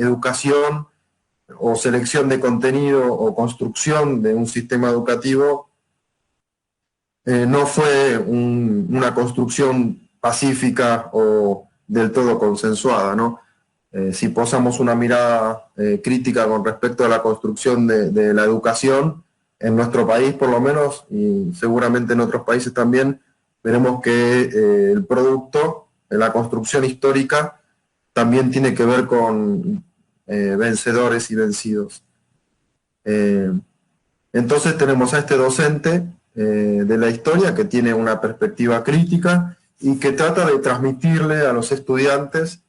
educación o selección de contenido o construcción de un sistema educativo no fue una construcción pacífica o del todo consensuada, ¿no? Si posamos una mirada crítica con respecto a la construcción de la educación, en nuestro país por lo menos, y seguramente en otros países también, veremos que el producto, la construcción histórica, también tiene que ver con vencedores y vencidos. Entonces tenemos a este docente de la historia que tiene una perspectiva crítica y que trata de transmitirle a los estudiantes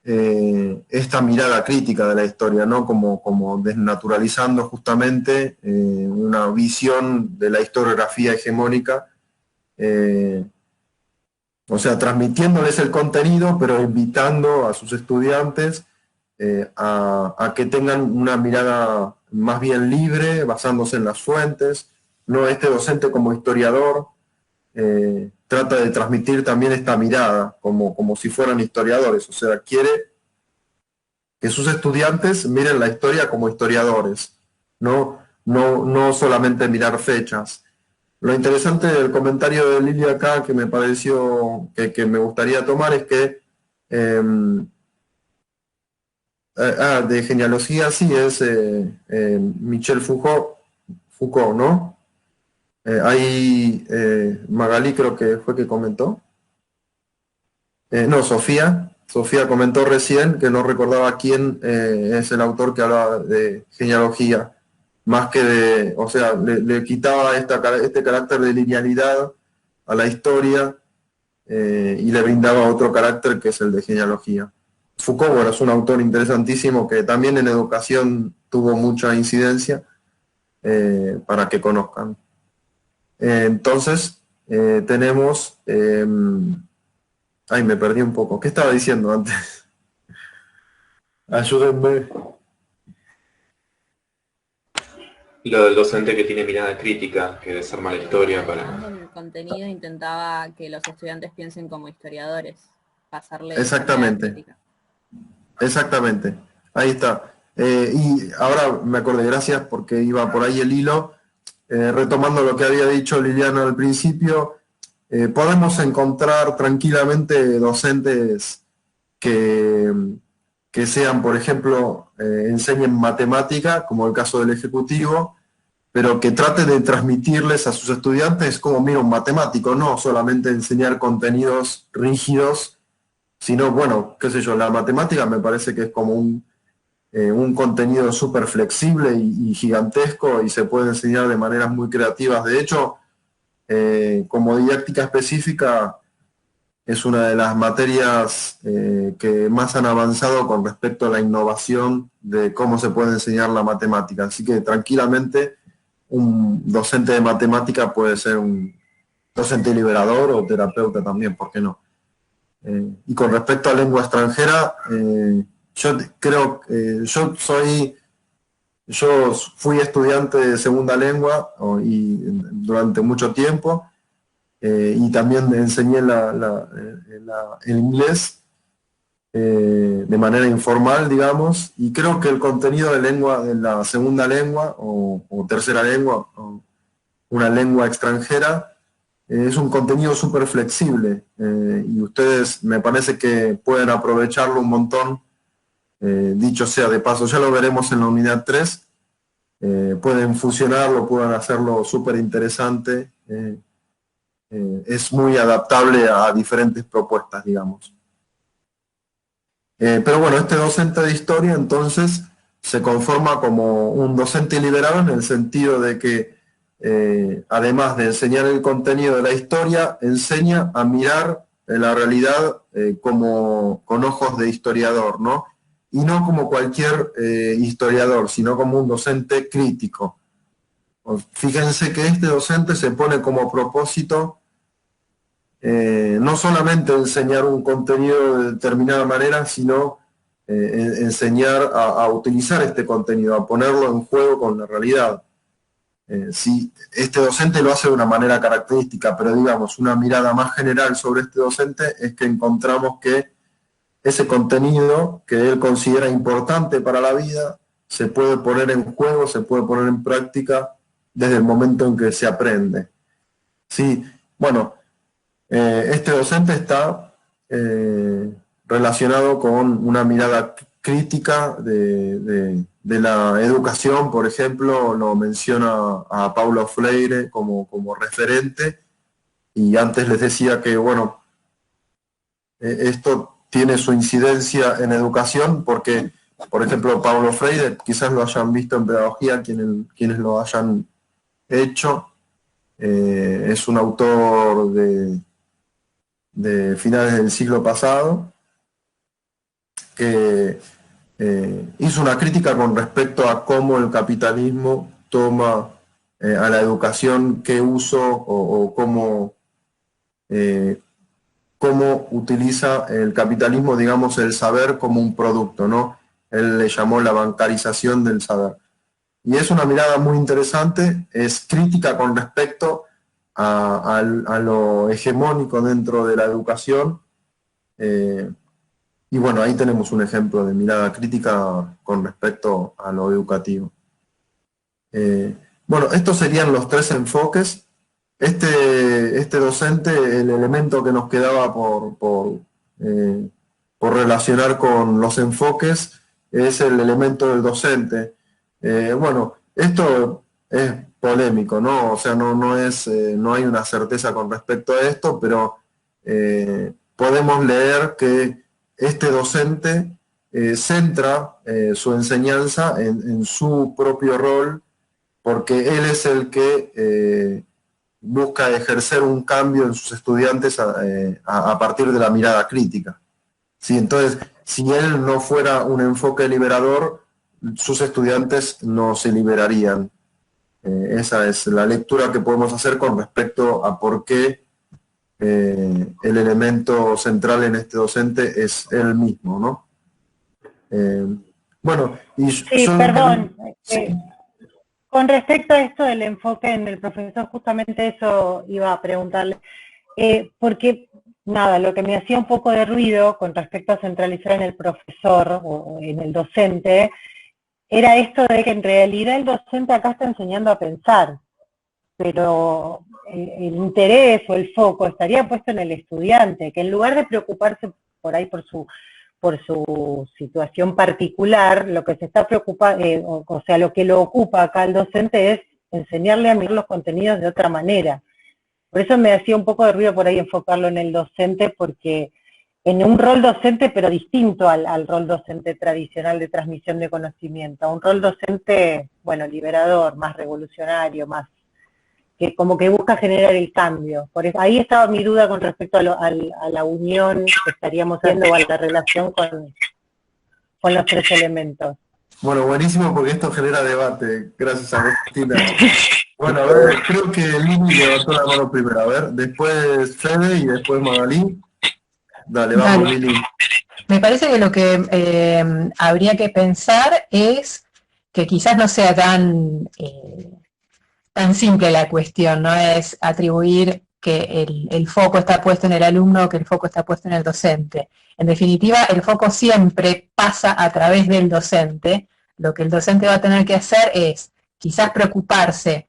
esta mirada crítica de la historia, ¿no? Como desnaturalizando justamente una visión de la historiografía hegemónica, o sea, transmitiéndoles el contenido, pero invitando a sus estudiantes a que tengan una mirada más bien libre, basándose en las fuentes. ¿No? Este docente como historiador trata de transmitir también esta mirada, como si fueran historiadores, o sea, quiere que sus estudiantes miren la historia como historiadores, no solamente mirar fechas. Lo interesante del comentario de Lilia acá, que me pareció, que me gustaría tomar, es que de genealogía sí es Michel Foucault, ¿no? Ahí Magalí creo que fue que comentó. No, Sofía comentó recién que no recordaba quién es el autor que hablaba de genealogía, más que de, o sea, le quitaba este carácter de linealidad a la historia y le brindaba otro carácter que es el de genealogía. Foucault, bueno, es un autor interesantísimo que también en educación tuvo mucha incidencia para que conozcan. Entonces, tenemos... ay, me perdí un poco. ¿Qué estaba diciendo antes? Ayúdenme. Lo del docente que tiene mirada crítica, que desarma la historia para... El contenido intentaba que los estudiantes piensen como historiadores, pasarles Exactamente. mirada crítica. Exactamente. Ahí está. Y ahora me acordé, gracias, porque iba por ahí el hilo. Retomando lo que había dicho Liliana al principio, podemos encontrar tranquilamente docentes que sean, por ejemplo, enseñen matemática, como el caso del ejecutivo, pero que trate de transmitirles a sus estudiantes como mira un matemático, no solamente enseñar contenidos rígidos, sino, bueno, qué sé yo, la matemática me parece que es como un contenido súper flexible y gigantesco y se puede enseñar de maneras muy creativas. De hecho, como didáctica específica, es una de las materias que más han avanzado con respecto a la innovación de cómo se puede enseñar la matemática. Así que tranquilamente un docente de matemática puede ser un docente liberador o terapeuta también, ¿por qué no? Y con respecto a lengua extranjera, yo creo que yo fui estudiante de segunda lengua y durante mucho tiempo, y también enseñé el inglés de manera informal, digamos, y creo que el contenido de lengua, de la segunda lengua o tercera lengua, o una lengua extranjera, es un contenido súper flexible y ustedes me parece que pueden aprovecharlo un montón, dicho sea de paso, ya lo veremos en la unidad 3, pueden fusionarlo, pueden hacerlo súper interesante, es muy adaptable a diferentes propuestas, digamos. Pero bueno, este docente de historia entonces se conforma como un docente liberado en el sentido de que además de enseñar el contenido de la historia, enseña a mirar la realidad con ojos de historiador, ¿no? Y no como cualquier historiador, sino como un docente crítico. Fíjense que este docente se pone como propósito no solamente enseñar un contenido de determinada manera, sino enseñar a utilizar este contenido, a ponerlo en juego con la realidad. Sí, este docente lo hace de una manera característica, pero digamos, una mirada más general sobre este docente es que encontramos que ese contenido que él considera importante para la vida se puede poner en juego, se puede poner en práctica desde el momento en que se aprende. Sí, bueno, este docente está relacionado con una mirada crítica de la educación, por ejemplo, lo menciona a Paulo Freire como referente, y antes les decía que, bueno, esto tiene su incidencia en educación porque, por ejemplo, Paulo Freire, quizás lo hayan visto en pedagogía quienes lo hayan hecho, es un autor de finales del siglo pasado, que hizo una crítica con respecto a cómo el capitalismo toma a la educación, qué uso o cómo utiliza el capitalismo, digamos, el saber como un producto, ¿no? Él le llamó la bancarización del saber. Y es una mirada muy interesante, es crítica con respecto a lo hegemónico dentro de la educación. Y bueno, ahí tenemos un ejemplo de mirada crítica con respecto a lo educativo. Bueno, estos serían los tres enfoques. Este docente, el elemento que nos quedaba por relacionar con los enfoques es el elemento del docente. Bueno, esto es polémico, ¿no? O sea, no hay una certeza con respecto a esto, pero podemos leer que este docente centra su enseñanza en su propio rol, porque él es el que busca ejercer un cambio en sus estudiantes a partir de la mirada crítica. ¿Sí? Entonces, si él no fuera un enfoque liberador, sus estudiantes no se liberarían. Esa es la lectura que podemos hacer con respecto a por qué el elemento central en este docente es él mismo, ¿no? Bueno, y sí, perdón. Sí. Con respecto a esto del enfoque en el profesor, justamente eso iba a preguntarle, porque, nada, lo que me hacía un poco de ruido con respecto a centralizar en el profesor o en el docente, era esto de que en realidad el docente acá está enseñando a pensar, pero el interés o el foco estaría puesto en el estudiante, que en lugar de preocuparse por ahí por su situación particular, lo que se está preocupando, o sea, lo que lo ocupa acá el docente es enseñarle a mirar los contenidos de otra manera. Por eso me hacía un poco de ruido por ahí enfocarlo en el docente, porque en un rol docente, pero distinto al rol docente tradicional de transmisión de conocimiento, a un rol docente, bueno, liberador, más revolucionario, más que como que busca generar el cambio. Por eso, ahí estaba mi duda con respecto a la unión que estaríamos haciendo o a la relación con los tres elementos. Bueno, buenísimo, porque esto genera debate. Gracias, Agustina. Bueno, a ver, creo que Lini levantó la mano primero. A ver, después Fede y después Magalí. Dale, vamos, Lini. Me parece que lo que habría que pensar es que quizás no sea tan simple la cuestión, no es atribuir que el foco está puesto en el alumno o que el foco está puesto en el docente. En definitiva, el foco siempre pasa a través del docente. Lo que el docente va a tener que hacer es quizás preocuparse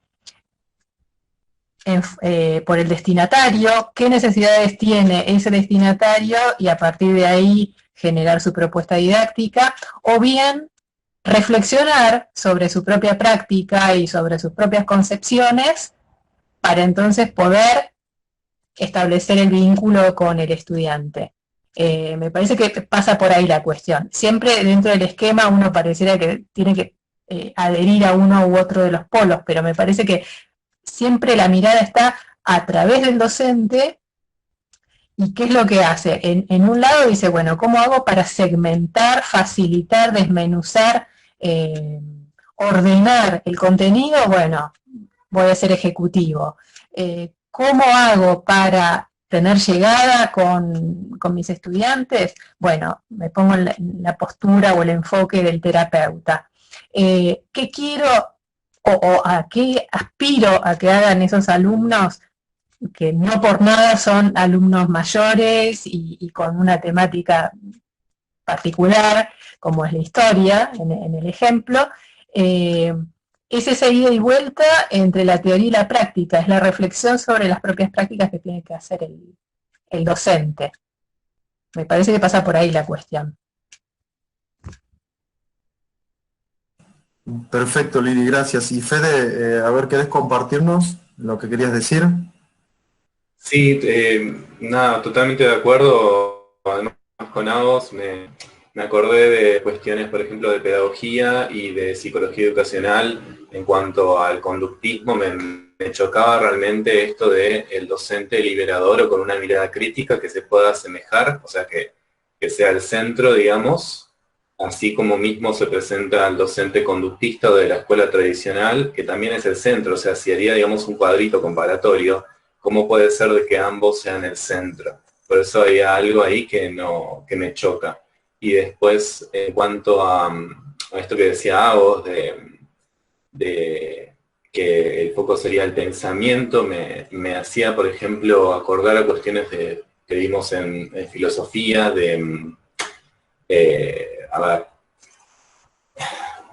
por el destinatario, qué necesidades tiene ese destinatario y a partir de ahí generar su propuesta didáctica, o bien reflexionar sobre su propia práctica y sobre sus propias concepciones para entonces poder establecer el vínculo con el estudiante. Me parece que pasa por ahí la cuestión. Siempre dentro del esquema uno pareciera que tiene que adherir a uno u otro de los polos, pero me parece que siempre la mirada está a través del docente. ¿Y qué es lo que hace? En un lado dice, bueno, ¿cómo hago para segmentar, facilitar, desmenuzar, ordenar el contenido? Bueno, voy a ser ejecutivo. ¿Cómo hago para tener llegada con mis estudiantes? Bueno, me pongo en la postura o el enfoque del terapeuta. ¿Qué quiero o a qué aspiro a que hagan esos alumnos? Que no por nada son alumnos mayores y con una temática particular, como es la historia, en el ejemplo, es esa ida y vuelta entre la teoría y la práctica, es la reflexión sobre las propias prácticas que tiene que hacer el docente. Me parece que pasa por ahí la cuestión. Perfecto, Lili, gracias. Y Fede, a ver, ¿querés compartirnos lo que querías decir? Sí, nada, totalmente de acuerdo. Además, con Agos me acordé de cuestiones, por ejemplo, de pedagogía y de psicología educacional en cuanto al conductismo. Me chocaba realmente esto de el docente liberador o con una mirada crítica que se pueda asemejar, o sea, que sea el centro, digamos, así como mismo se presenta el docente conductista o de la escuela tradicional, que también es el centro. O sea, si haría, digamos, un cuadrito comparatorio, ¿cómo puede ser de que ambos sean el centro? Por eso hay algo ahí que me choca. Y después, en cuanto a esto que decía Agos, de que el foco sería el pensamiento, me hacía, por ejemplo, acordar a cuestiones que vimos en filosofía, a ver,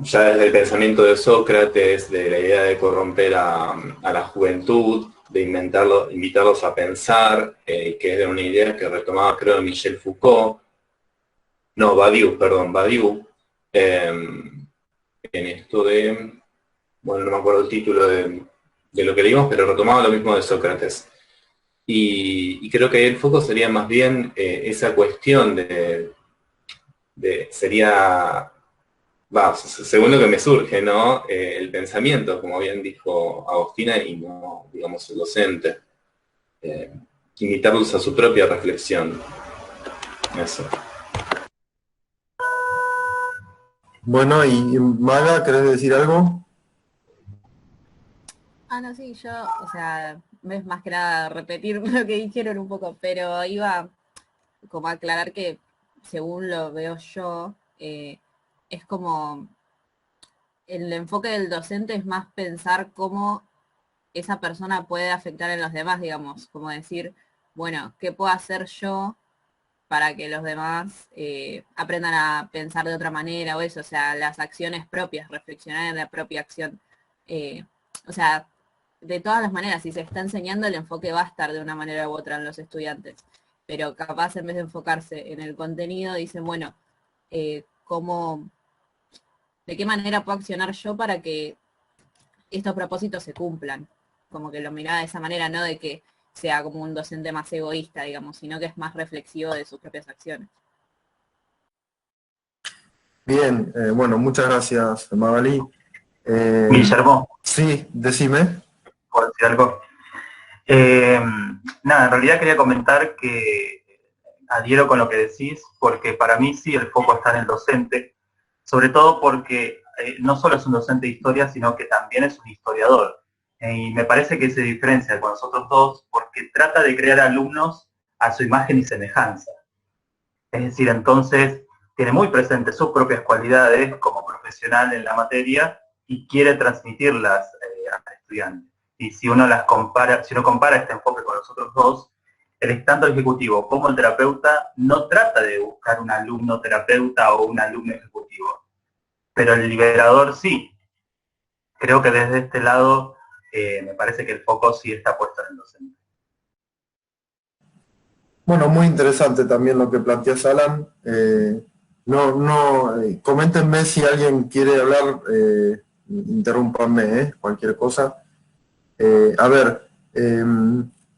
ya desde el pensamiento de Sócrates, de la idea de corromper a la juventud, de invitarlos a pensar, que era una idea que retomaba, creo, Michel Foucault, no, Badiou, en esto de, bueno, no me acuerdo el título de lo que leímos, pero retomaba lo mismo de Sócrates. Y creo que ahí el foco sería más bien esa cuestión sería, según lo que me surge, ¿no? El pensamiento, como bien dijo Agostina, y no, digamos, el docente. Invitarlos a su propia reflexión. Eso. Bueno, y Maga, ¿querés decir algo? No, sí, yo, o sea, es más que nada repetir lo que dijeron un poco, pero iba como a aclarar que, según lo veo yo, es como el enfoque del docente es más pensar cómo esa persona puede afectar en los demás, digamos, como decir, bueno, ¿qué puedo hacer yo para que los demás aprendan a pensar de otra manera o eso? O sea, las acciones propias, reflexionar en la propia acción. O sea, de todas las maneras, si se está enseñando, el enfoque va a estar de una manera u otra en los estudiantes, pero capaz en vez de enfocarse en el contenido, dicen, bueno, ¿de qué manera puedo accionar yo para que estos propósitos se cumplan? Como que lo miraba de esa manera, no de que sea como un docente más egoísta, digamos, sino que es más reflexivo de sus propias acciones. Bien, bueno, muchas gracias, Magali. Guillermo, Sí, decime. ¿puedo decir algo? Nada, en realidad quería comentar que adhiero con lo que decís, porque para mí sí el foco está en el docente, sobre todo porque no solo es un docente de historia, sino que también es un historiador. Y me parece que se diferencia con nosotros dos porque trata de crear alumnos a su imagen y semejanza. Es decir, entonces tiene muy presentes sus propias cualidades como profesional en la materia y quiere transmitirlas al estudiante. Y si uno compara este enfoque con los otros dos, tanto el ejecutivo como el terapeuta no trata de buscar un alumno terapeuta o un alumno ejecutivo, pero el liberador sí. Creo que desde este lado me parece que el foco sí está puesto en el docente. Bueno, muy interesante también lo que planteas, Alan. Coméntenme si alguien quiere hablar, interrúmpanme, cualquier cosa.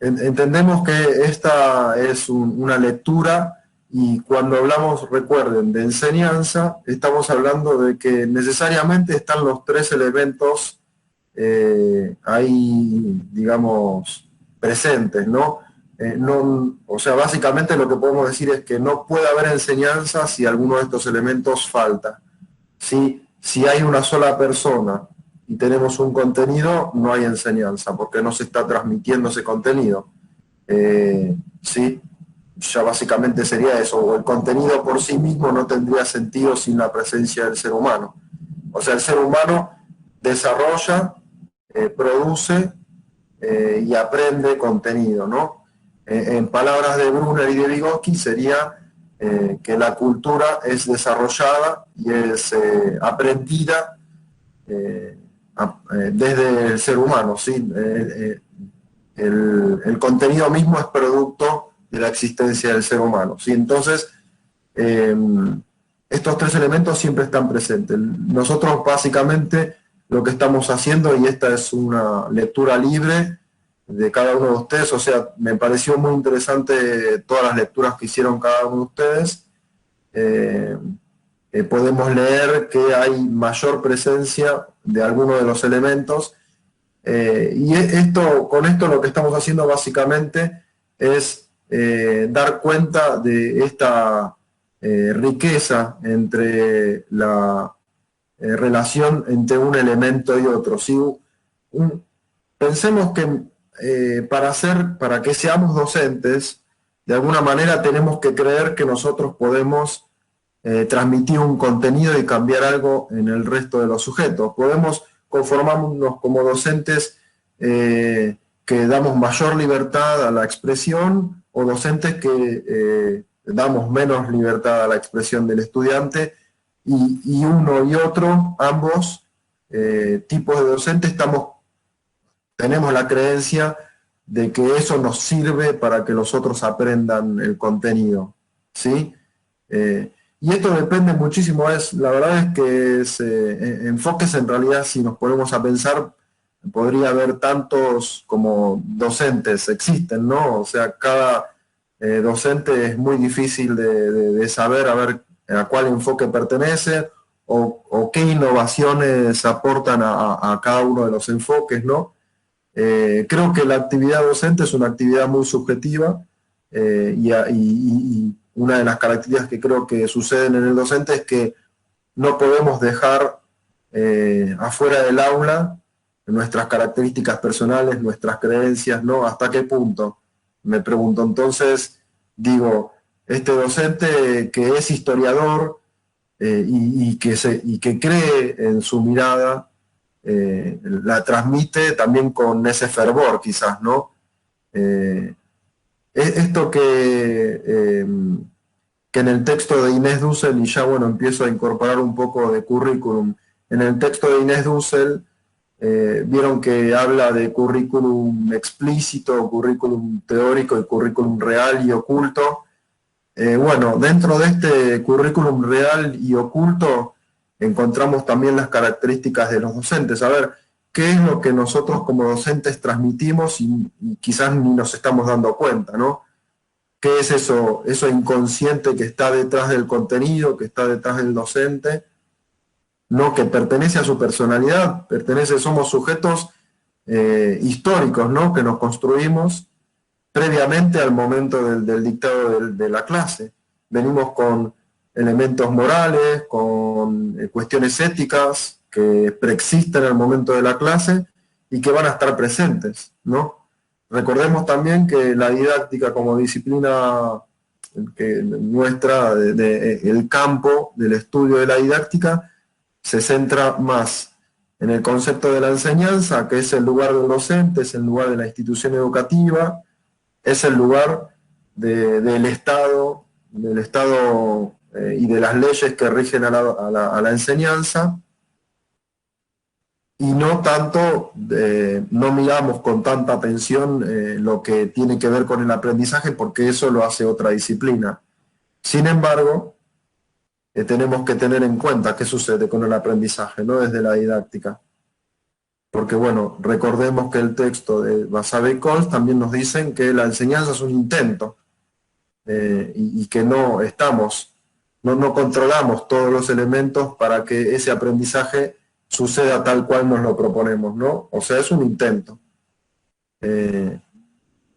Entendemos que esta es una lectura y cuando hablamos, recuerden, de enseñanza, estamos hablando de que necesariamente están los tres elementos ahí, digamos, presentes, ¿no? O sea, básicamente lo que podemos decir es que no puede haber enseñanza si alguno de estos elementos falta. Si hay una sola persona y tenemos un contenido, no hay enseñanza, porque no se está transmitiendo ese contenido. ¿Sí? Ya básicamente sería eso, o el contenido por sí mismo no tendría sentido sin la presencia del ser humano. O sea, el ser humano desarrolla, produce y aprende contenido, ¿no? En palabras de Brunner y de Vygotsky sería que la cultura es desarrollada y es aprendida desde el ser humano, ¿sí? El contenido mismo es producto de la existencia del ser humano, ¿sí? Entonces, estos tres elementos siempre están presentes. Nosotros básicamente lo que estamos haciendo, y esta es una lectura libre de cada uno de ustedes, o sea, me pareció muy interesante todas las lecturas que hicieron cada uno de ustedes. Podemos leer que hay mayor presencia de alguno de los elementos, y con esto lo que estamos haciendo básicamente es dar cuenta de esta riqueza entre la relación entre un elemento y otro. ¿Sí? Pensemos que para que seamos docentes, de alguna manera tenemos que creer que nosotros podemos transmitir un contenido y cambiar algo en el resto de los sujetos. Podemos conformarnos como docentes que damos mayor libertad a la expresión, o docentes que damos menos libertad a la expresión del estudiante, y uno y otro, ambos tipos de docentes, tenemos la creencia de que eso nos sirve para que los otros aprendan el contenido, ¿sí? Y esto depende muchísimo, la verdad es que enfoques en realidad, si nos ponemos a pensar, podría haber tantos como docentes existen, ¿no? O sea, cada docente es muy difícil de saber a cuál enfoque pertenece o qué innovaciones aportan a cada uno de los enfoques, ¿no? Creo que la actividad docente es una actividad muy subjetiva, y una de las características que creo que suceden en el docente es que no podemos dejar afuera del aula nuestras características personales, nuestras creencias, ¿no? ¿Hasta qué punto? Me pregunto. Entonces, digo, este docente que es historiador y que cree en su mirada, la transmite también con ese fervor, quizás, ¿no? Esto que en el texto de Inés Dussel, y ya bueno, empiezo a incorporar un poco de currículum, en el texto de Inés Dussel, vieron que habla de currículum explícito, currículum teórico y currículum real y oculto. Bueno, dentro de este currículum real y oculto encontramos también las características de los docentes. A ver, ¿qué es lo que nosotros como docentes transmitimos y quizás ni nos estamos dando cuenta, ¿no? ¿Qué es eso inconsciente que está detrás del contenido, que está detrás del docente? No, que pertenece a su personalidad, somos sujetos históricos, ¿no? Que nos construimos previamente al momento del dictado de la clase. Venimos con elementos morales, con cuestiones éticas que preexisten al momento de la clase y que van a estar presentes, ¿no? Recordemos también que la didáctica como disciplina nuestra, el campo del estudio de la didáctica, se centra más en el concepto de la enseñanza, que es el lugar del docente, es el lugar de la institución educativa, es el lugar del Estado y de las leyes que rigen a la enseñanza, y no tanto, no miramos con tanta atención lo que tiene que ver con el aprendizaje, porque eso lo hace otra disciplina. Sin embargo, tenemos que tener en cuenta qué sucede con el aprendizaje, ¿no? Desde la didáctica. Porque, bueno, recordemos que el texto de Basabe y Coles también nos dicen que la enseñanza es un intento, y que no controlamos todos los elementos para que ese aprendizaje suceda tal cual nos lo proponemos, ¿no? O sea, es un intento.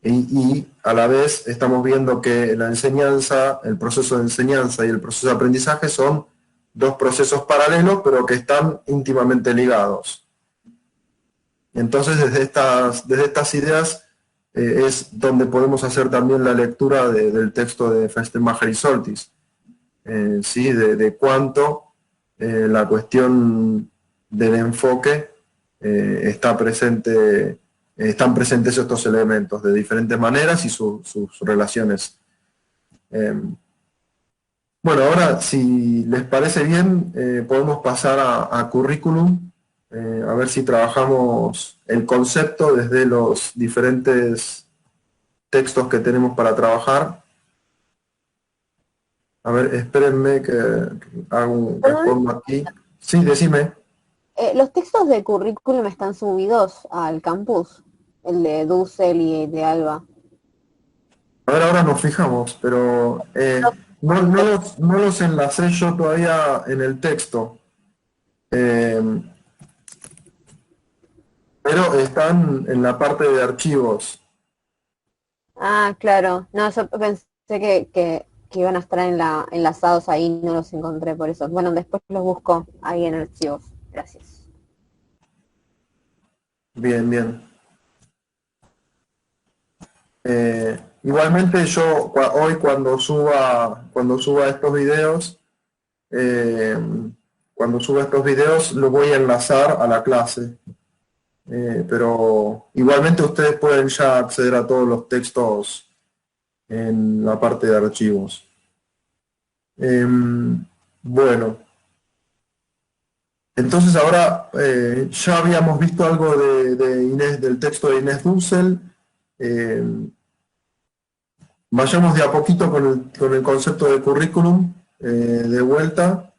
Y a la vez estamos viendo que la enseñanza, el proceso de enseñanza y el proceso de aprendizaje son dos procesos paralelos, pero que están íntimamente ligados. Entonces, desde estas ideas es donde podemos hacer también la lectura del texto de Fenstermacher y Soltis, ¿sí? de cuánto la cuestión del enfoque están presentes estos elementos de diferentes maneras y sus relaciones. Bueno, ahora, si les parece bien, podemos pasar a currículum, a ver si trabajamos el concepto desde los diferentes textos que tenemos para trabajar. A ver, espérenme que hago un Perdón, reforma aquí. Sí, decime. los textos de currículum están subidos al campus, el de Dussel y de Alba. A ver, ahora nos fijamos, pero no los enlacé yo todavía en el texto. Eh, pero están en la parte de archivos. Ah, claro. No, yo pensé que iban a estar enlazados ahí, no los encontré por eso. Bueno, después los busco ahí en archivos. Gracias. Bien, bien. Igualmente yo hoy cuando suba estos videos, eh, lo voy a enlazar a la clase. Pero igualmente ustedes pueden ya acceder a todos los textos en la parte de archivos. Bueno, entonces ahora ya habíamos visto algo de Inés, del texto de Inés Dussel. Vayamos de a poquito con el concepto de currículum de vuelta.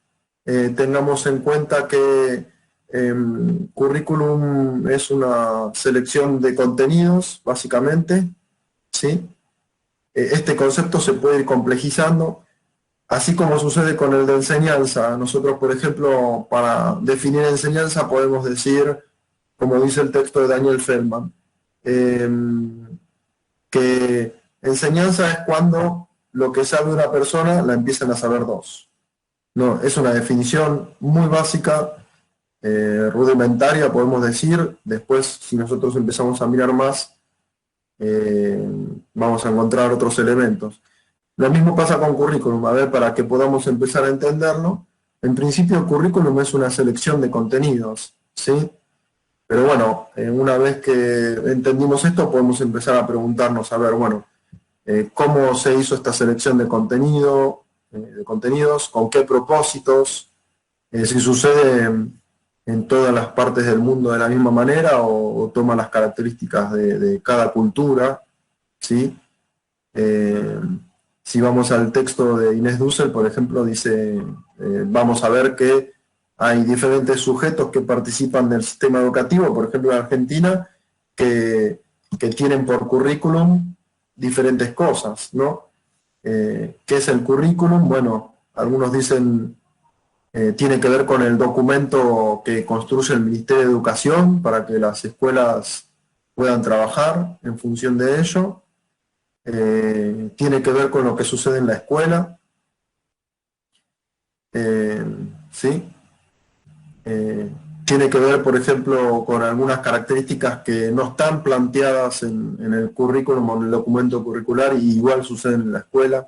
Tengamos en cuenta que currículum es una selección de contenidos, básicamente, ¿sí? Este concepto se puede ir complejizando, así como sucede con el de enseñanza. Nosotros, por ejemplo, para definir enseñanza podemos decir, como dice el texto de Daniel Feldman, que enseñanza es cuando lo que sabe una persona la empiezan a saber dos. No, es una definición muy básica, rudimentaria, podemos decir. Después, si nosotros empezamos a mirar más, vamos a encontrar otros elementos. Lo mismo pasa con currículum. A ver, para que podamos empezar a entenderlo, en principio el currículum es una selección de contenidos, ¿sí? Pero bueno, una vez que entendimos esto, podemos empezar a preguntarnos, a ver, bueno, cómo se hizo esta selección de contenidos, con qué propósitos, si sucede en todas las partes del mundo de la misma manera o toma las características de cada cultura, ¿sí? Si vamos al texto de Inés Dussel, por ejemplo, dice, vamos a ver que hay diferentes sujetos que participan del sistema educativo, por ejemplo en Argentina, que tienen por currículum diferentes cosas, ¿no? ¿Qué es el currículum? Bueno, algunos dicen tiene que ver con el documento que construye el Ministerio de Educación para que las escuelas puedan trabajar en función de ello. Tiene que ver con lo que sucede en la escuela. ¿Sí? Tiene que ver, por ejemplo, con algunas características que no están planteadas en el currículum o en el documento curricular y igual suceden en la escuela,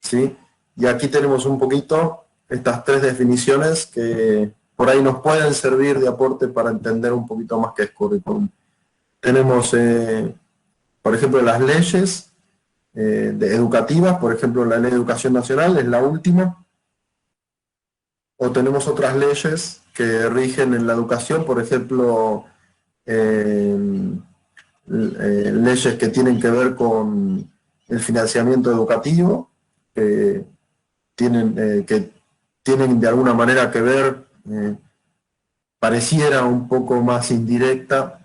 ¿sí? Y aquí tenemos un poquito estas tres definiciones que por ahí nos pueden servir de aporte para entender un poquito más qué es currículum. Tenemos, por ejemplo, las leyes educativas, por ejemplo, la Ley de Educación Nacional es la última, o tenemos otras leyes que rigen en la educación, por ejemplo, leyes que tienen que ver con el financiamiento educativo, que tienen de alguna manera que ver, pareciera un poco más indirecta,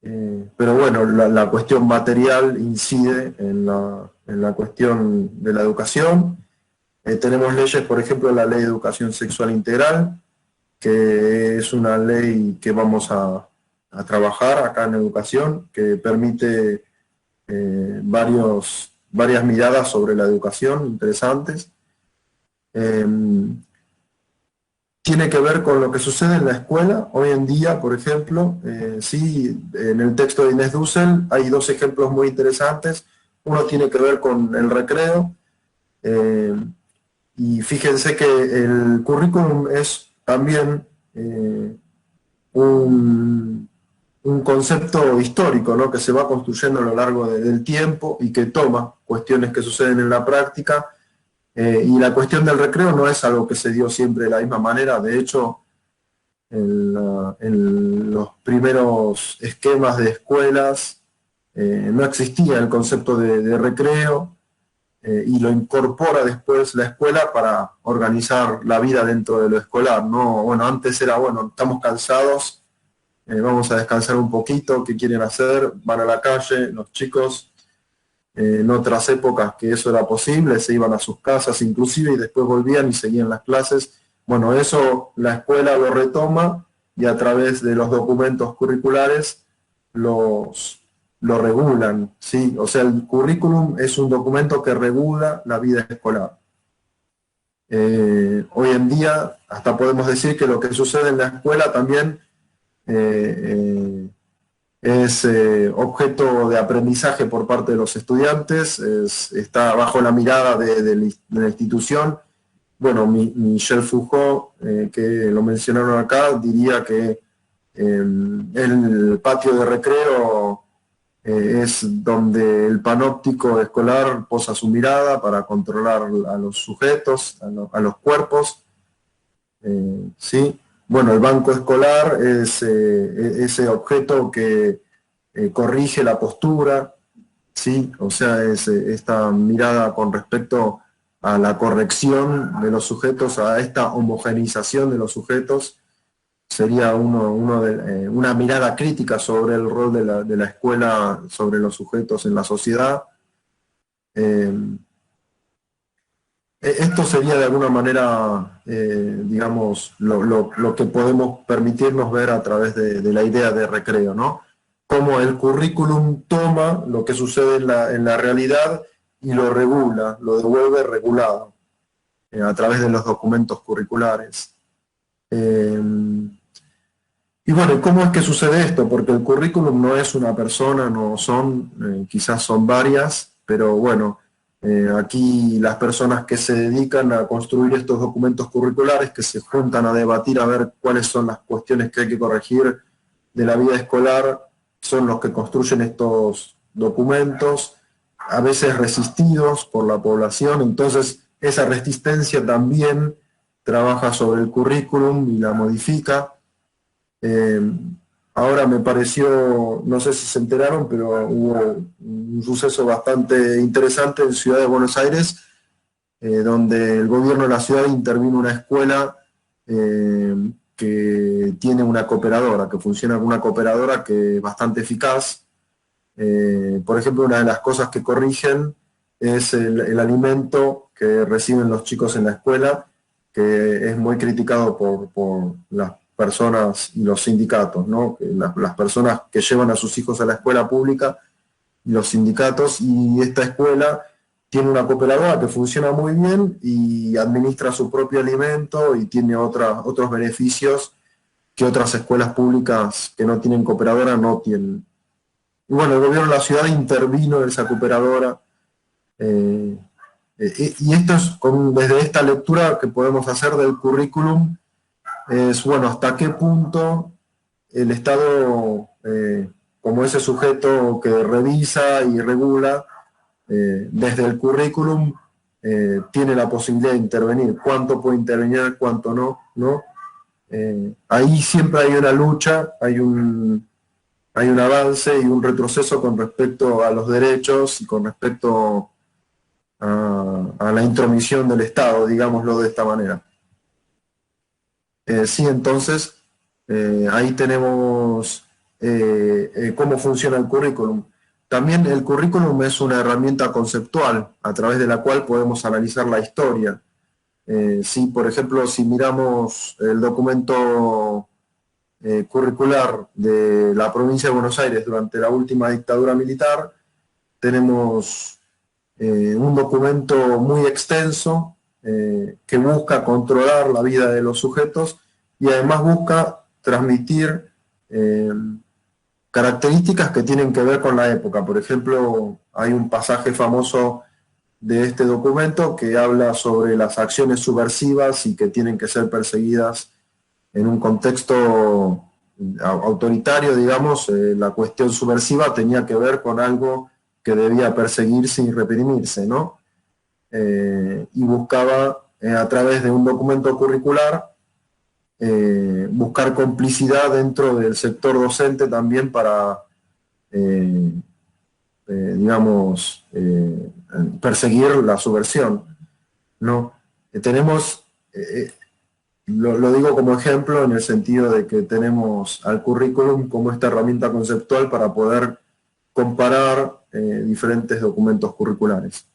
pero bueno, la cuestión material incide en la cuestión de la educación. Tenemos leyes, por ejemplo, la Ley de Educación Sexual Integral, que es una ley que vamos a trabajar acá en educación, que permite varias miradas sobre la educación interesantes. Tiene que ver con lo que sucede en la escuela. Hoy en día, por ejemplo, sí, en el texto de Inés Dussel hay dos ejemplos muy interesantes. Uno tiene que ver con el recreo, y fíjense que el currículum es también un concepto histórico, ¿no? Que se va construyendo a lo largo del tiempo y que toma cuestiones que suceden en la práctica Y la cuestión del recreo no es algo que se dio siempre de la misma manera. De hecho, en los primeros esquemas de escuelas no existía el concepto de recreo, y lo incorpora después la escuela para organizar la vida dentro de lo escolar, ¿no? Bueno, antes era, bueno, estamos cansados, vamos a descansar un poquito, ¿qué quieren hacer? Van a la calle, los chicos. En otras épocas que eso era posible, se iban a sus casas inclusive y después volvían y seguían las clases. Bueno, eso la escuela lo retoma y a través de los documentos curriculares lo regulan, ¿sí? O sea, el currículum es un documento que regula la vida escolar. Hoy en día hasta podemos decir que lo que sucede en la escuela también es objeto de aprendizaje por parte de los estudiantes, está bajo la mirada de la institución. Bueno, Michel Foucault, que lo mencionaron acá, diría que el patio de recreo es donde el panóptico escolar posa su mirada para controlar a los sujetos, a los cuerpos, ¿sí? Bueno, el banco escolar es ese objeto que corrige la postura, ¿sí? O sea, es esta mirada con respecto a la corrección de los sujetos, a esta homogeneización de los sujetos, sería una mirada crítica sobre el rol de la escuela, sobre los sujetos en la sociedad. Esto sería de alguna manera, digamos, lo que podemos permitirnos ver a través de la idea de recreo, ¿no? Cómo el currículum toma lo que sucede en la realidad y lo regula, lo devuelve regulado a través de los documentos curriculares. Y bueno, ¿cómo es que sucede esto? Porque el currículum no es una persona, no son, quizás son varias, pero bueno, aquí las personas que se dedican a construir estos documentos curriculares, que se juntan a debatir a ver cuáles son las cuestiones que hay que corregir de la vida escolar, son los que construyen estos documentos, a veces resistidos por la población. Entonces esa resistencia también trabaja sobre el currículum y la modifica. Ahora me pareció, no sé si se enteraron, pero hubo un suceso bastante interesante en Ciudad de Buenos Aires, donde el gobierno de la ciudad intervino una escuela que tiene una cooperadora, que funciona como una cooperadora que es bastante eficaz. Por ejemplo, una de las cosas que corrigen es el alimento que reciben los chicos en la escuela, que es muy criticado por las personas y los sindicatos, ¿no? Las personas que llevan a sus hijos a la escuela pública y los sindicatos, y esta escuela tiene una cooperadora que funciona muy bien y administra su propio alimento y tiene otros beneficios que otras escuelas públicas que no tienen cooperadora no tienen. Y bueno, el gobierno de la ciudad intervino en esa cooperadora, y esto es desde esta lectura que podemos hacer del currículum, es, bueno, hasta qué punto el Estado, como ese sujeto que revisa y regula, desde el currículum tiene la posibilidad de intervenir, cuánto puede intervenir, cuánto no, ¿no? Ahí siempre hay una lucha, hay un avance y un retroceso con respecto a los derechos y con respecto a la intromisión del Estado, digámoslo de esta manera. Sí, entonces, ahí tenemos cómo funciona el currículum. También el currículum es una herramienta conceptual a través de la cual podemos analizar la historia. Sí, por ejemplo, si miramos el documento curricular de la provincia de Buenos Aires durante la última dictadura militar, tenemos un documento muy extenso que busca controlar la vida de los sujetos y además busca transmitir características que tienen que ver con la época. Por ejemplo, hay un pasaje famoso de este documento que habla sobre las acciones subversivas y que tienen que ser perseguidas en un contexto autoritario, digamos. La cuestión subversiva tenía que ver con algo que debía perseguirse y reprimirse, ¿no? y buscaba, a través de un documento curricular, buscar complicidad dentro del sector docente también para, digamos, perseguir la subversión, ¿no? Tenemos, lo digo como ejemplo en el sentido de que tenemos al currículum como esta herramienta conceptual para poder comparar diferentes documentos curriculares,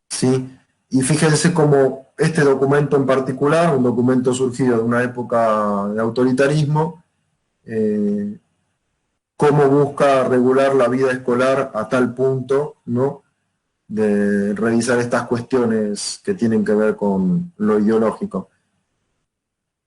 ¿sí? Y fíjense cómo este documento en particular, un documento surgido de una época de autoritarismo, cómo busca regular la vida escolar a tal punto, ¿no?, de revisar estas cuestiones que tienen que ver con lo ideológico.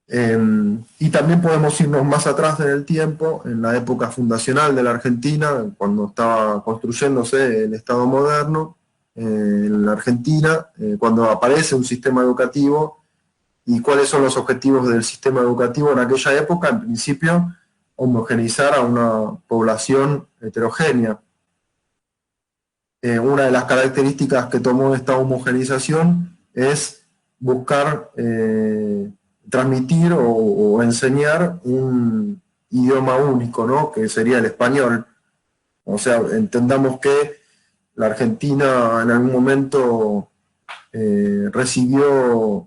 Y también podemos irnos más atrás en el tiempo, en la época fundacional de la Argentina, cuando estaba construyéndose el Estado moderno, en la Argentina, cuando aparece un sistema educativo, y cuáles son los objetivos del sistema educativo en aquella época. En principio, homogeneizar a una población heterogénea. Una de las características que tomó esta homogeneización es buscar transmitir o enseñar un idioma único, ¿no?, que sería el español. O sea, entendamos que la Argentina en algún momento recibió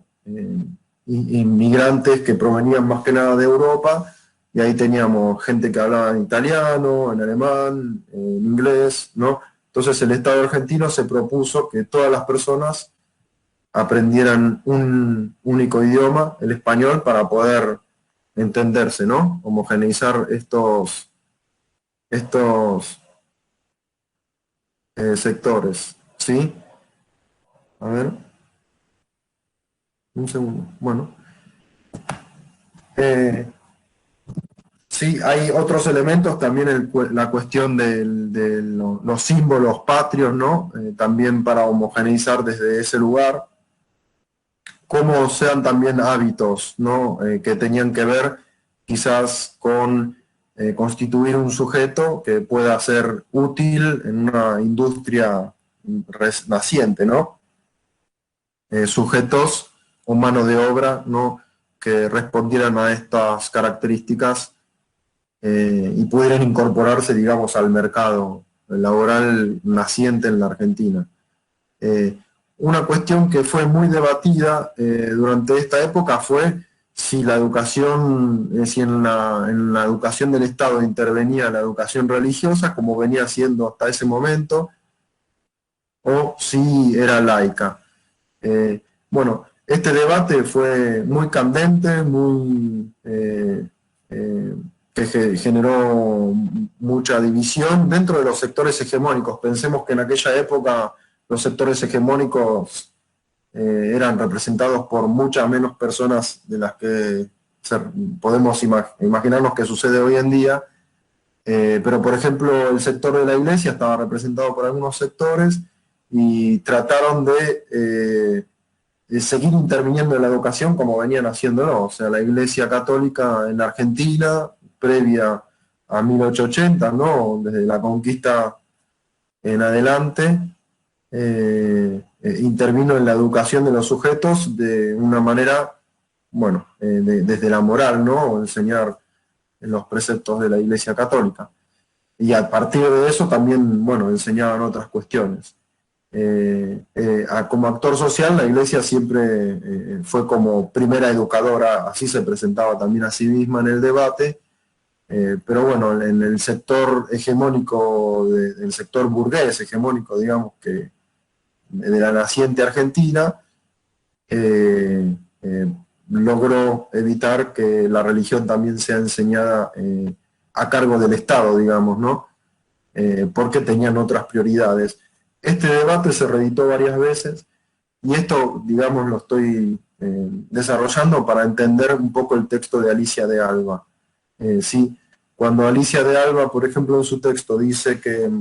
inmigrantes que provenían más que nada de Europa, y ahí teníamos gente que hablaba en italiano, en alemán, en inglés, ¿no? Entonces el Estado argentino se propuso que todas las personas aprendieran un único idioma, el español, para poder entenderse, ¿no? Homogeneizar estos sectores, ¿sí? A ver. Un segundo. Bueno. Sí, hay otros elementos, también la cuestión de los símbolos patrios, ¿no? También para homogeneizar desde ese lugar, como sean también hábitos, ¿no? Que tenían que ver quizás con constituir un sujeto que pueda ser útil en una industria naciente, ¿no? Sujetos o mano de obra, ¿no?, que respondieran a estas características y pudieran incorporarse, digamos, al mercado laboral naciente en la Argentina. Una cuestión que fue muy debatida durante esta época fue si la educación, si en la educación del Estado intervenía la educación religiosa, como venía siendo hasta ese momento, o si era laica. Bueno, este debate fue muy candente, que generó mucha división dentro de los sectores hegemónicos. Pensemos que en aquella época los sectores hegemónicos eran representados por muchas menos personas de las que podemos imaginarnos que sucede hoy en día, pero por ejemplo el sector de la iglesia estaba representado por algunos sectores y trataron de seguir interviniendo en la educación como venían haciéndolo. O sea, la Iglesia Católica en la Argentina, previa a 1880, ¿no?, desde la conquista en adelante, intervino en la educación de los sujetos de una manera, bueno, desde la moral, ¿no?, enseñar los preceptos de la Iglesia Católica. Y a partir de eso también, bueno, enseñaban otras cuestiones. Como actor social, la Iglesia siempre fue como primera educadora, así se presentaba también a sí misma en el debate, pero bueno, en el sector hegemónico, el sector burgués hegemónico, digamos, que de la naciente Argentina, logró evitar que la religión también sea enseñada a cargo del Estado, digamos, ¿no? Porque tenían otras prioridades. Este debate se reeditó varias veces, y esto, digamos, lo estoy desarrollando para entender un poco el texto de Alicia de Alba. Sí, cuando Alicia de Alba, por ejemplo, en su texto dice que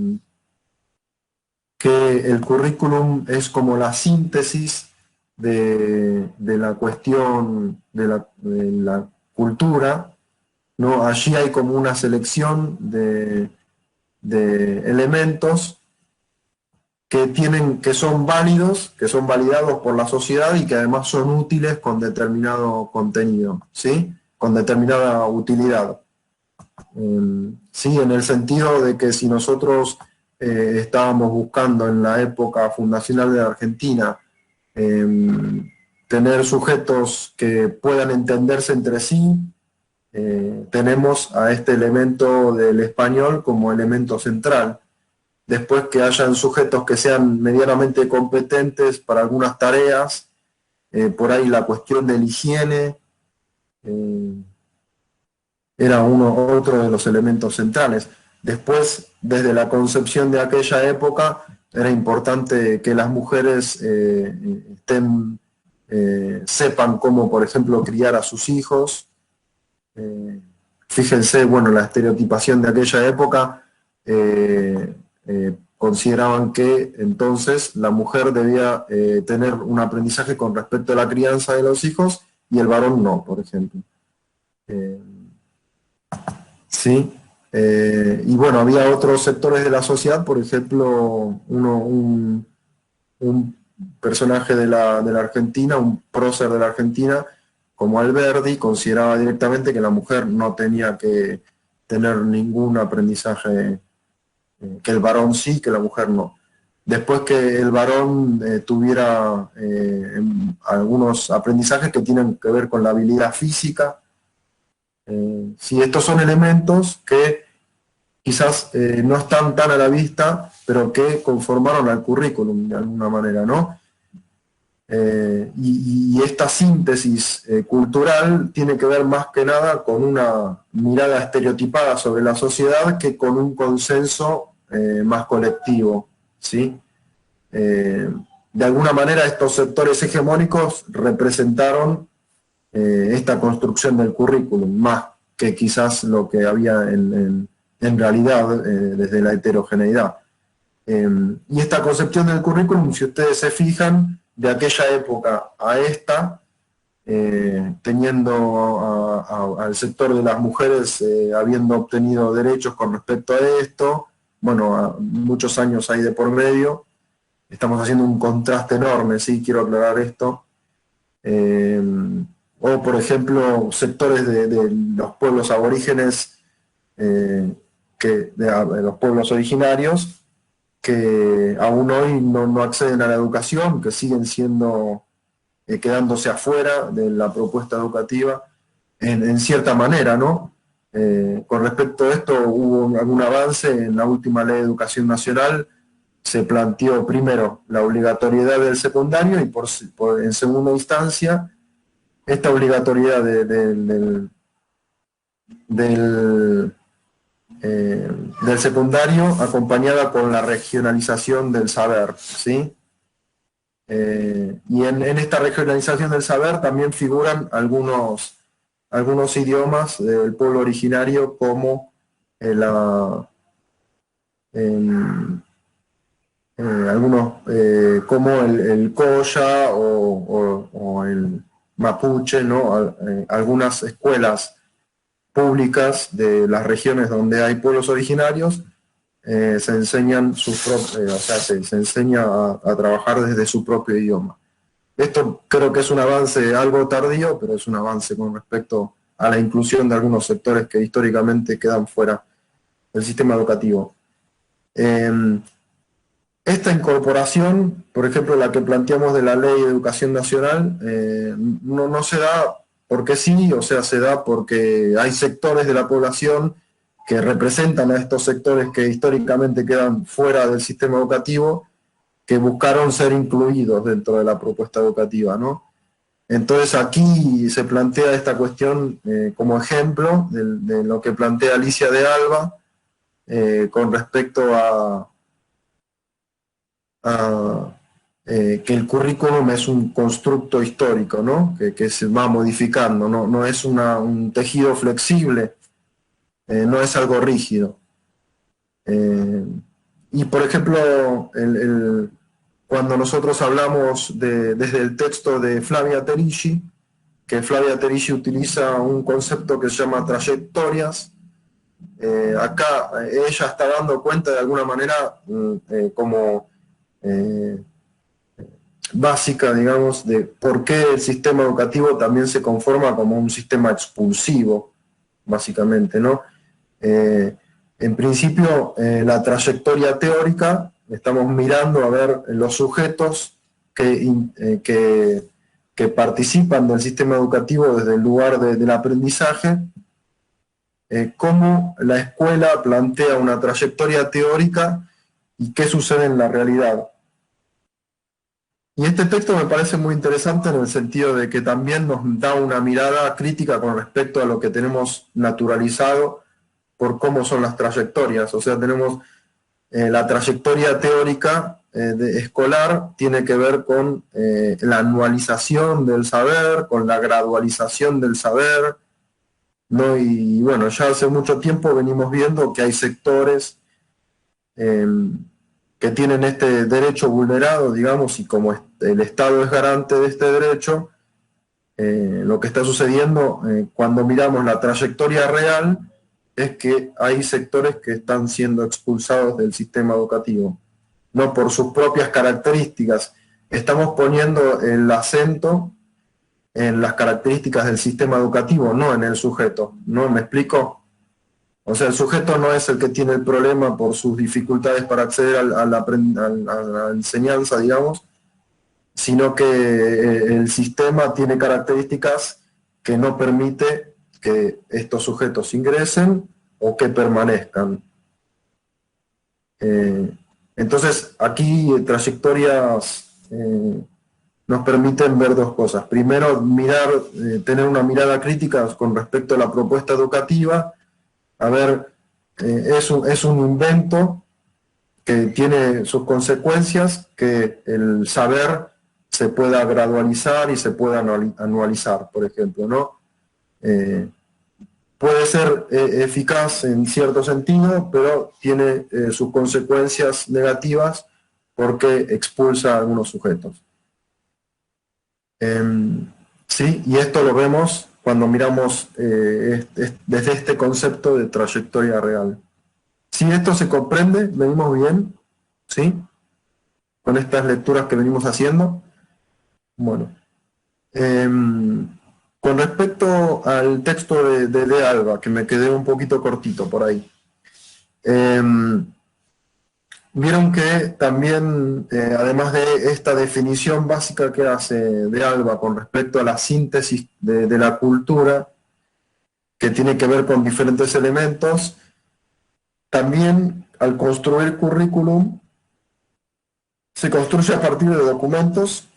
el currículum es como la síntesis de la cuestión de la cultura, ¿no? Allí hay como una selección de elementos que son válidos, que son validados por la sociedad y que además son útiles con determinado contenido, ¿sí? Con determinada utilidad. Sí, en el sentido de que si nosotros estábamos buscando en la época fundacional de la Argentina tener sujetos que puedan entenderse entre sí, tenemos a este elemento del español como elemento central. Después que hayan sujetos que sean medianamente competentes para algunas tareas, por ahí la cuestión de la higiene era otro de los elementos centrales. Después, desde la concepción de aquella época, era importante que las mujeres sepan cómo, por ejemplo, criar a sus hijos. Fíjense, bueno, la estereotipación de aquella época, consideraban que entonces la mujer debía tener un aprendizaje con respecto a la crianza de los hijos y el varón no, por ejemplo. Sí, y bueno, había otros sectores de la sociedad, por ejemplo, un personaje de la Argentina, un prócer de la Argentina, como Alberdi, consideraba directamente que la mujer no tenía que tener ningún aprendizaje, que el varón sí, que la mujer no. Después que el varón tuviera algunos aprendizajes que tienen que ver con la habilidad física. Sí, estos son elementos que quizás no están tan a la vista, pero que conformaron al currículum de alguna manera, ¿no? Y esta síntesis cultural tiene que ver más que nada con una mirada estereotipada sobre la sociedad que con un consenso más colectivo, ¿sí? De alguna manera estos sectores hegemónicos representaron esta construcción del currículum, más que quizás lo que había en realidad desde la heterogeneidad. Y esta concepción del currículum, si ustedes se fijan, de aquella época a esta, teniendo al sector de las mujeres habiendo obtenido derechos con respecto a esto, bueno, muchos años ahí de por medio, estamos haciendo un contraste enorme, sí, quiero aclarar esto. O, por ejemplo, sectores de los pueblos aborígenes, de los pueblos originarios, que aún hoy no acceden a la educación, que siguen siendo, quedándose afuera de la propuesta educativa, en cierta manera, ¿no? Con respecto a esto hubo algún avance en la última ley de educación nacional. Se planteó primero la obligatoriedad del secundario y en segunda instancia esta obligatoriedad del secundario acompañada con la regionalización del saber, ¿sí? Y en esta regionalización del saber también figuran algunos idiomas del pueblo originario como como el Colla o el Mapuche, ¿no? Algunas escuelas públicas de las regiones donde hay pueblos originarios se enseñan se enseña a trabajar desde su propio idioma. Esto creo que es un avance algo tardío, pero es un avance con respecto a la inclusión de algunos sectores que históricamente quedan fuera del sistema educativo. Esta incorporación, por ejemplo, la que planteamos de la Ley de Educación Nacional, no se da porque sí, o sea, se da porque hay sectores de la población que representan a estos sectores que históricamente quedan fuera del sistema educativo, que buscaron ser incluidos dentro de la propuesta educativa, ¿no? Entonces aquí se plantea esta cuestión como ejemplo de lo que plantea Alicia de Alba con respecto a que el currículum es un constructo histórico, ¿no? Que se va modificando, no es un tejido flexible, no es algo rígido. Y por ejemplo, cuando nosotros hablamos desde el texto de Flavia Terisci, que Flavia Terisci utiliza un concepto que se llama trayectorias, acá ella está dando cuenta de alguna manera como básica, digamos, de por qué el sistema educativo también se conforma como un sistema expulsivo, básicamente, ¿no? En principio, la trayectoria teórica, estamos mirando a ver los sujetos que participan del sistema educativo desde el lugar del aprendizaje, cómo la escuela plantea una trayectoria teórica y qué sucede en la realidad. Y este texto me parece muy interesante en el sentido de que también nos da una mirada crítica con respecto a lo que tenemos naturalizado por cómo son las trayectorias. O sea, tenemos la trayectoria teórica escolar, tiene que ver con la anualización del saber, con la gradualización del saber, ¿no? Y bueno, ya hace mucho tiempo venimos viendo que hay sectores que tienen este derecho vulnerado, digamos, y como el Estado es garante de este derecho, lo que está sucediendo cuando miramos la trayectoria real es que hay sectores que están siendo expulsados del sistema educativo, no por sus propias características. Estamos poniendo el acento en las características del sistema educativo, no en el sujeto, ¿no? ¿Me explico? O sea, el sujeto no es el que tiene el problema por sus dificultades para acceder a la enseñanza, digamos, sino que el sistema tiene características que no permite que estos sujetos ingresen o que permanezcan. Entonces, aquí trayectorias nos permiten ver dos cosas. Primero, tener una mirada crítica con respecto a la propuesta educativa. A ver, es un invento que tiene sus consecuencias, que el saber se pueda gradualizar y se pueda anualizar, por ejemplo, ¿no? Puede ser eficaz en cierto sentido, pero tiene sus consecuencias negativas porque expulsa a algunos sujetos. Sí, y esto lo vemos cuando miramos desde este concepto de trayectoria real. Si esto se comprende, venimos bien, ¿sí? Con estas lecturas que venimos haciendo. Bueno, con respecto al texto de Alba, que me quedé un poquito cortito por ahí, vieron que también, además de esta definición básica que hace de Alba con respecto a la síntesis de la cultura, que tiene que ver con diferentes elementos, también al construir currículum, se construye a partir de documentos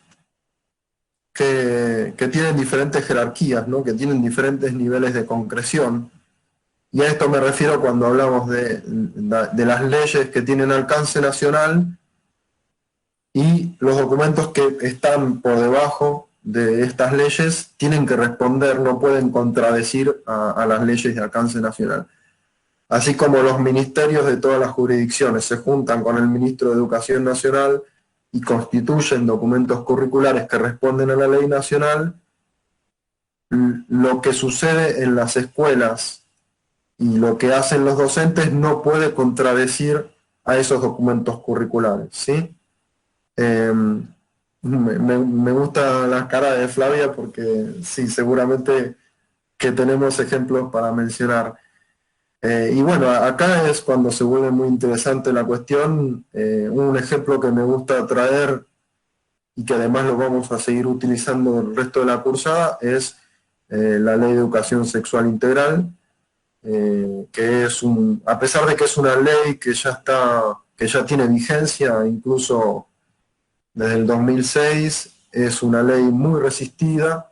que tienen diferentes jerarquías, ¿no? Que tienen diferentes niveles de concreción. Y a esto me refiero cuando hablamos de las leyes que tienen alcance nacional y los documentos que están por debajo de estas leyes tienen que responder, no pueden contradecir a las leyes de alcance nacional. Así como los ministerios de todas las jurisdicciones se juntan con el ministro de Educación Nacional y constituyen documentos curriculares que responden a la ley nacional, lo que sucede en las escuelas y lo que hacen los docentes no puede contradecir a esos documentos curriculares, ¿sí? Me gusta la cara de Flavia porque sí, seguramente que tenemos ejemplos para mencionar. Y bueno, acá es cuando se vuelve muy interesante la cuestión. Un ejemplo que me gusta traer y que además lo vamos a seguir utilizando el resto de la cursada es la Ley de Educación Sexual Integral, que es a pesar de que es una ley que ya tiene vigencia, incluso desde el 2006, es una ley muy resistida,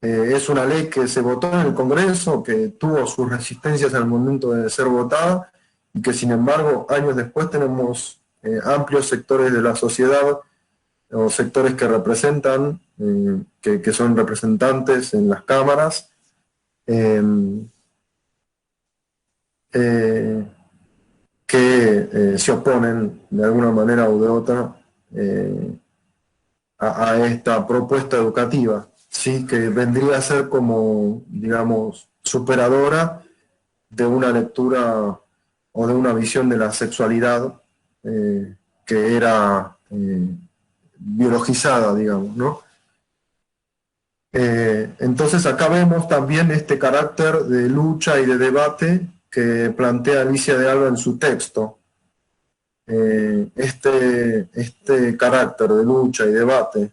es una ley que se votó en el Congreso, que tuvo sus resistencias al momento de ser votada, y que sin embargo años después tenemos amplios sectores de la sociedad, o sectores que representan, que son representantes en las cámaras, que se oponen de alguna manera u de otra a esta propuesta educativa, ¿sí? Que vendría a ser como, digamos, superadora de una lectura o de una visión de la sexualidad que era biologizada, digamos, ¿no? Entonces acá vemos también este carácter de lucha y de debate que plantea Alicia de Alba en su texto. Este carácter de lucha y debate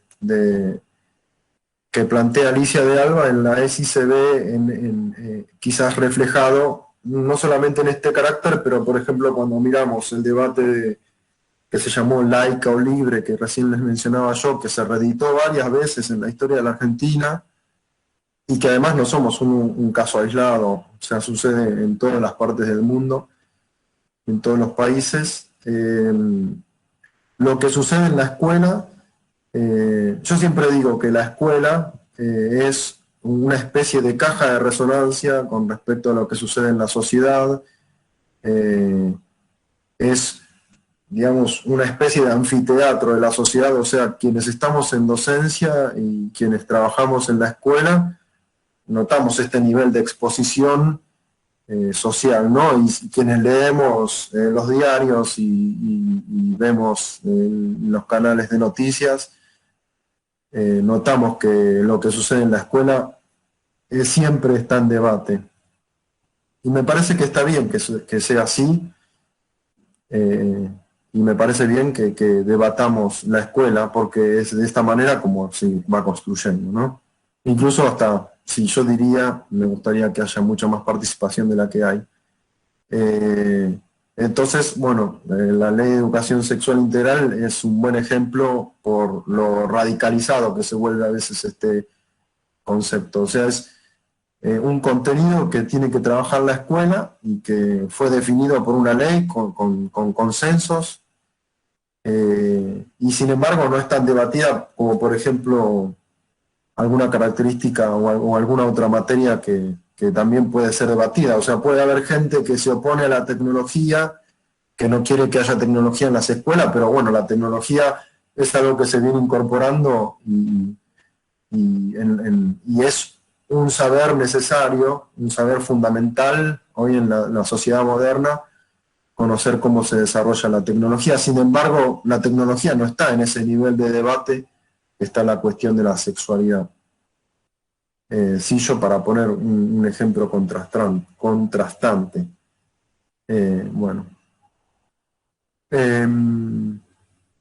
que plantea Alicia de Alba en la ESI se ve quizás reflejado no solamente en este carácter, pero por ejemplo cuando miramos el debate que se llamó Laica o Libre, que recién les mencionaba yo, que se reeditó varias veces en la historia de la Argentina, y que además no somos un caso aislado, o sea, sucede en todas las partes del mundo, en todos los países. Lo que sucede en la escuela, yo siempre digo que la escuela es una especie de caja de resonancia con respecto a lo que sucede en la sociedad, es, digamos, una especie de anfiteatro de la sociedad, o sea, quienes estamos en docencia y quienes trabajamos en la escuela, notamos este nivel de exposición social, ¿no? Y quienes leemos los diarios y vemos los canales de noticias, notamos que lo que sucede en la escuela siempre está en debate. Y me parece que está bien que sea así, y me parece bien que debatamos la escuela, porque es de esta manera como se va construyendo, ¿no? Incluso hasta, si yo diría, me gustaría que haya mucha más participación de la que hay. Entonces, bueno, la Ley de Educación Sexual Integral es un buen ejemplo por lo radicalizado que se vuelve a veces este concepto. O sea, es un contenido que tiene que trabajar la escuela y que fue definido por una ley con consensos, y sin embargo no es tan debatida como, por ejemplo, alguna característica o alguna otra materia que también puede ser debatida. O sea, puede haber gente que se opone a la tecnología, que no quiere que haya tecnología en las escuelas, pero bueno, la tecnología es algo que se viene incorporando y es un saber necesario, un saber fundamental hoy en la sociedad moderna, conocer cómo se desarrolla la tecnología. Sin embargo, la tecnología no está en ese nivel de debate, está la cuestión de la sexualidad. Sí, yo para poner un ejemplo contrastante. Bueno.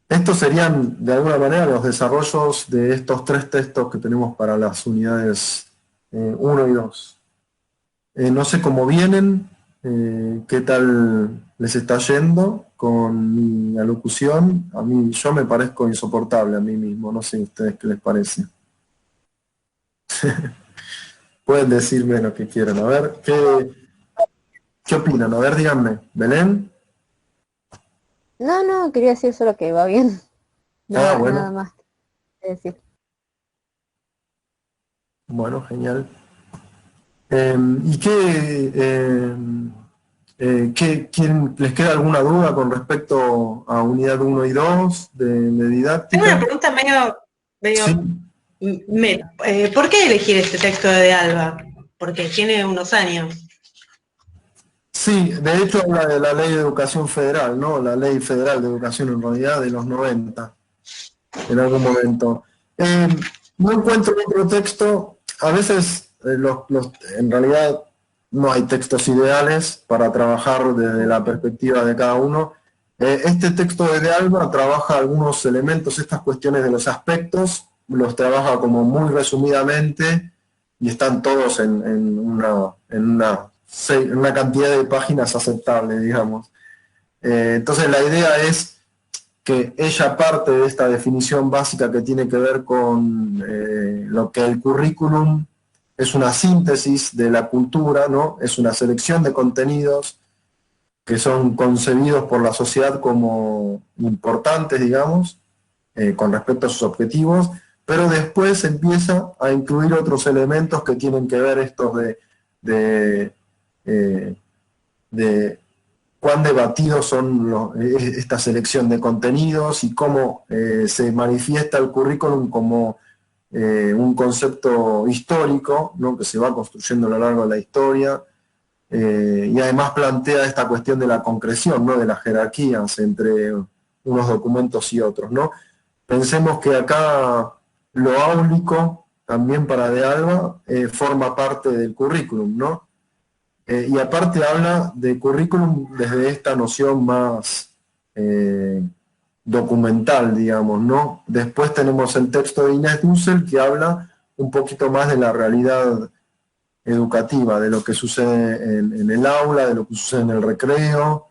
Estos serían, de alguna manera, los desarrollos de estos 3 textos que tenemos para las unidades 1 y 2. No sé cómo vienen, qué tal les está yendo con mi alocución. Yo me parezco insoportable a mí mismo, no sé a ustedes qué les parece. Pueden decirme lo que quieran. A ver, ¿qué opinan? A ver, díganme. ¿Belén? No, quería decir solo que va bien. Nada, bueno. nada más que decir. Bueno, genial. ¿Y quién les queda alguna duda con respecto a unidad 1 y 2 de didáctica? Tengo una pregunta medio Sí. ¿Por qué elegir este texto de Alba? Porque tiene unos años. Sí, de hecho habla de la Ley de Educación Federal, ¿no? La Ley Federal de Educación en realidad de los 90, en algún momento. No encuentro otro texto, a veces en realidad no hay textos ideales para trabajar desde la perspectiva de cada uno. Este texto de Alba trabaja algunos elementos, estas cuestiones de los aspectos, los trabaja como muy resumidamente y están todos en una cantidad de páginas aceptable, digamos. Entonces la idea es que ella parte de esta definición básica que tiene que ver con lo que el currículum es una síntesis de la cultura, ¿no? Es una selección de contenidos que son concebidos por la sociedad como importantes, digamos, con respecto a sus objetivos, pero después empieza a incluir otros elementos que tienen que ver estos de cuán debatidos son esta selección de contenidos y cómo se manifiesta el currículum como un concepto histórico, ¿no? Que se va construyendo a lo largo de la historia, y además plantea esta cuestión de la concreción, ¿no? De las jerarquías entre unos documentos y otros, ¿no? Pensemos que acá lo áulico, también para De Alba, forma parte del currículum, ¿no? Y aparte habla de currículum desde esta noción más documental, digamos, ¿no? Después tenemos el texto de Inés Dussel, que habla un poquito más de la realidad educativa, de lo que sucede en el aula, de lo que sucede en el recreo,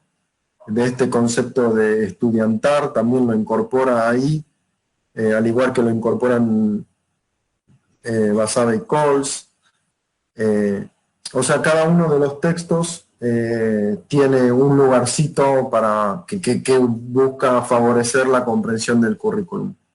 de este concepto de estudiantar, también lo incorpora ahí, al igual que lo incorporan Basabe y Coles. O sea, cada uno de los textos tiene un lugarcito para que busca favorecer la comprensión del currículum.